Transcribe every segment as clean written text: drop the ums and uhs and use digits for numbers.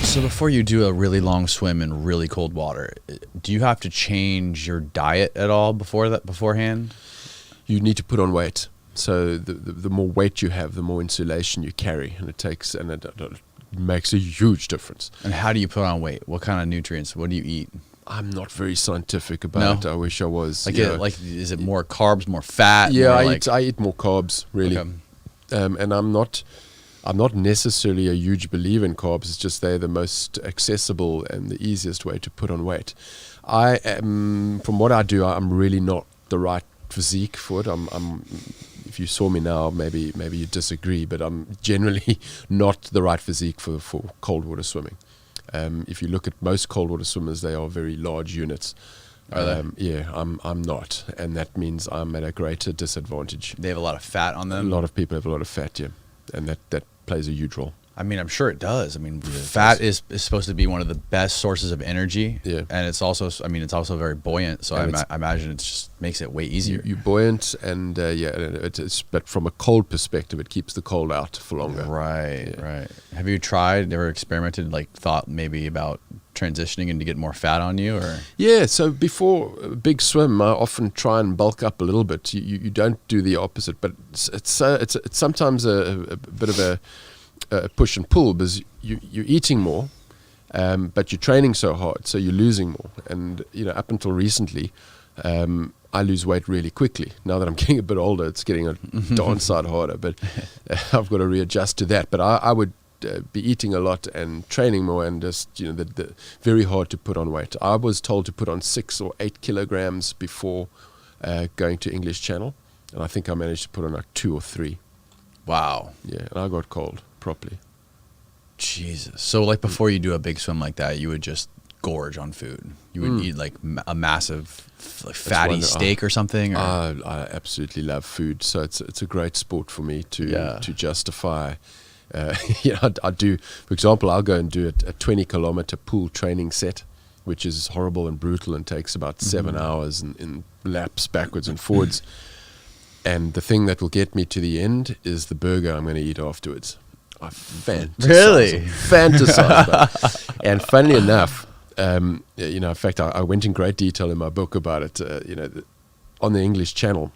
So before you do a really long swim in really cold water, do you have to change your diet at all beforehand? You need to put on weight. So the more weight you have, the more insulation you carry, and it makes a huge difference. And how do you put on weight? What kind of nutrients? What do you eat? I'm not very scientific about it. I wish I was. Is it more carbs, more fat? Yeah, more I eat more carbs, really. Okay. And I'm not necessarily a huge believer in carbs. It's just they're the most accessible and the easiest way to put on weight. I am, from what I do, I'm really not the right physique for it. If you saw me now, maybe you disagree, but I'm generally not the right physique for cold water swimming. If you look at most cold water swimmers, they are very large units. Are they? Yeah, I'm not, and that means I'm at a greater disadvantage. They have a lot of fat on them. A lot of people have a lot of fat, yeah, and that plays a huge role. I mean, I'm sure it does. I mean, fat is supposed to be one of the best sources of energy. Yeah. And it's also very buoyant. So I imagine it just makes it way easier. You're buoyant, and but from a cold perspective, it keeps the cold out for longer. Right, Yeah. right. Have you tried, ever experimented, thought maybe about transitioning and to get more fat on you, or? Yeah, so before a big swim, I often try and bulk up a little bit. You don't do the opposite, but it's sometimes a bit of a push and pull, because you're eating more, but you're training so hard, so you're losing more. And up until recently, I lose weight really quickly. Now that I'm getting a bit older, it's getting a darn sight harder, but I've got to readjust to that. But I would be eating a lot and training more, and just the very hard to put on weight. I was told to put on 6 or 8 kilograms before going to English Channel, and I think I managed to put on 2 or 3. Wow. Yeah, and I got cold properly. Jesus. So before you do a big swim like that, you would just gorge on food. You would eat a massive fatty steak or something. Or? I absolutely love food, so it's a great sport for me to justify. I do. For example, I'll go and do a 20-kilometer pool training set, which is horrible and brutal and takes about 7 hours in laps backwards and forwards. And the thing that will get me to the end is the burger I'm going to eat afterwards. I fantasize about it. And funnily enough, in fact, I went in great detail in my book about it. On the English Channel,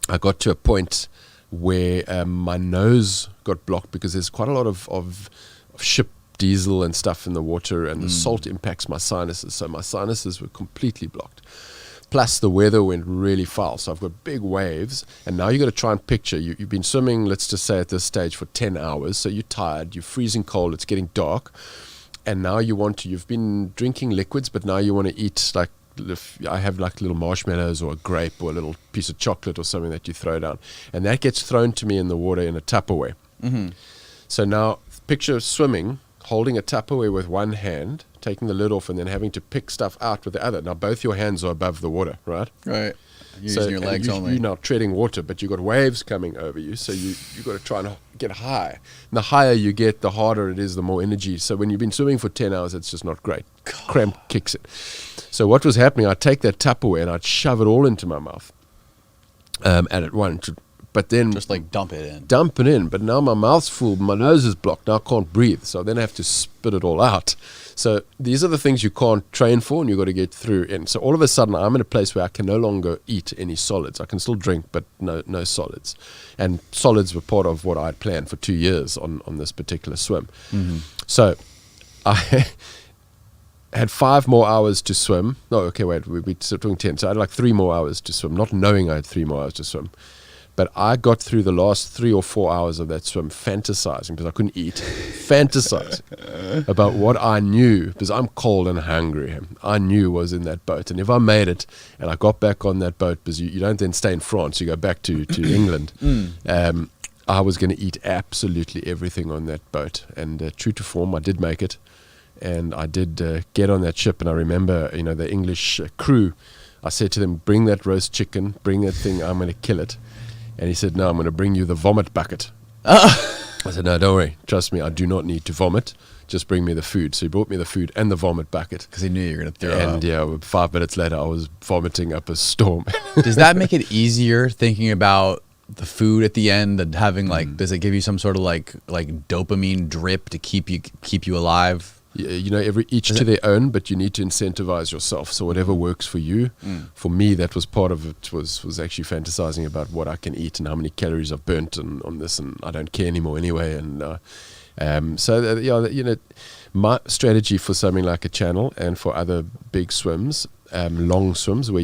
I got to a point where my nose got blocked because there's quite a lot of ship diesel and stuff in the water, and the salt impacts my sinuses. So my sinuses were completely blocked. Plus, the weather went really foul, so I've got big waves. And now you've got to try and picture, you've been swimming, let's just say at this stage, for 10 hours. So you're tired, you're freezing cold, it's getting dark. And now you've been drinking liquids, but now you want to eat, I have little marshmallows or a grape or a little piece of chocolate or something that you throw down. And that gets thrown to me in the water in a Tupperware. Mm-hmm. So now, picture swimming, holding a Tupperware with one hand, taking the lid off, and then having to pick stuff out with the other. Now, both your hands are above the water, right? Right. You're using your legs only. You're now treading water, but you've got waves coming over you, so you've got to try and get high. And the higher you get, the harder it is, the more energy. So when you've been swimming for 10 hours, it's just not great. Cramp kicks it. So what was happening, I'd take that Tupperware and I'd shove it all into my mouth at once. But then just dump it in. Dump it in. But now my mouth's full, my nose is blocked, now I can't breathe. So then I have to spit it all out. So these are the things you can't train for, and you've got to get through. And so all of a sudden, I'm in a place where I can no longer eat any solids. I can still drink, but no solids. And solids were part of what I had planned for 2 years on this particular swim. Mm-hmm. So I had 5 more hours to swim. No, okay, wait, we're talking 10. So I had 3 more hours to swim, not knowing I had 3 more hours to swim. But I got through the last 3 or 4 hours of that swim fantasizing, because I couldn't eat, fantasizing about what I knew, because I'm cold and hungry, I knew was in that boat. And if I made it and I got back on that boat, because you don't then stay in France, you go back to England, I was going to eat absolutely everything on that boat. And true to form, I did make it. And I did get on that ship, and I remember, the English crew, I said to them, bring that roast chicken, bring that thing, I'm going to kill it. And he said, no, I'm going to bring you the vomit bucket. I said, no, don't worry. Trust me, I do not need to vomit. Just bring me the food. So he brought me the food and the vomit bucket. Because he knew you were going to throw up. And 5 minutes later, I was vomiting up a storm. Does that make it easier thinking about the food at the end and having does it give you some sort of like dopamine drip to keep you alive? each to their own, but you need to incentivize yourself. So whatever works for you. For me, that was part of it, was actually fantasizing about what I can eat and how many calories I've burnt on this, and I don't care anymore anyway. And my strategy for something like a channel and for other big swims, long swims where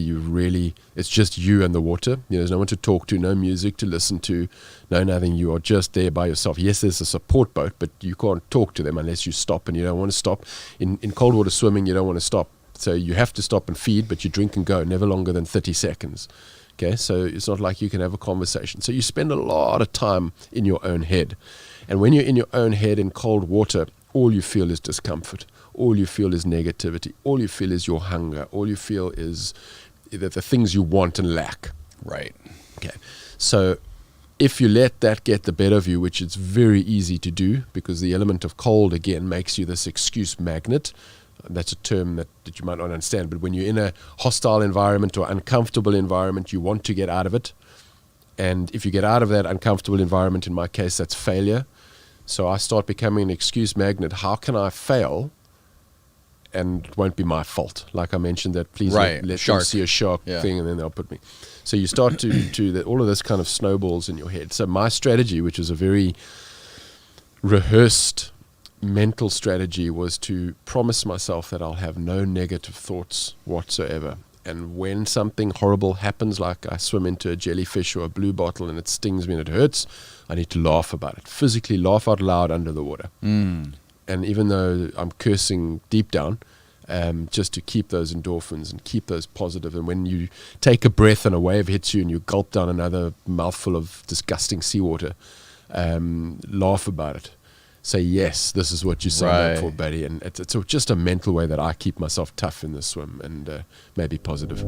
it's just you and the water. There's no one to talk to, no music to listen to, no nothing. You are just there by yourself. Yes, there's a support boat, but you can't talk to them unless you stop, and you don't want to stop. In cold water swimming, you don't want to stop. So you have to stop and feed, but you drink and go, never longer than 30 seconds. Okay, so it's not like you can have a conversation. So you spend a lot of time in your own head. And when you're in your own head in cold water, all you feel is discomfort. All you feel is negativity. All you feel is your hunger. All you feel is the things you want and lack. Right. Okay. So if you let that get the better of you, which it's very easy to do because the element of cold, again, makes you this excuse magnet. That's a term that you might not understand. But when you're in a hostile environment or uncomfortable environment, you want to get out of it. And if you get out of that uncomfortable environment, in my case, that's failure. So I start becoming an excuse magnet. How can I fail and it won't be my fault? Like I mentioned that, please let them see a shark thing and then they'll put me. So you start to all of this kind of snowballs in your head. So my strategy, which is a very rehearsed mental strategy, was to promise myself that I'll have no negative thoughts whatsoever. And when something horrible happens, like I swim into a jellyfish or a blue bottle and it stings me and it hurts, I need to laugh about it. Physically laugh out loud under the water. And even though I'm cursing deep down, just to keep those endorphins and keep those positive. And when you take a breath and a wave hits you and you gulp down another mouthful of disgusting seawater, laugh about it. Say, yes, this is what you signed up for, buddy. And it's just a mental way that I keep myself tough in the swim and maybe positive.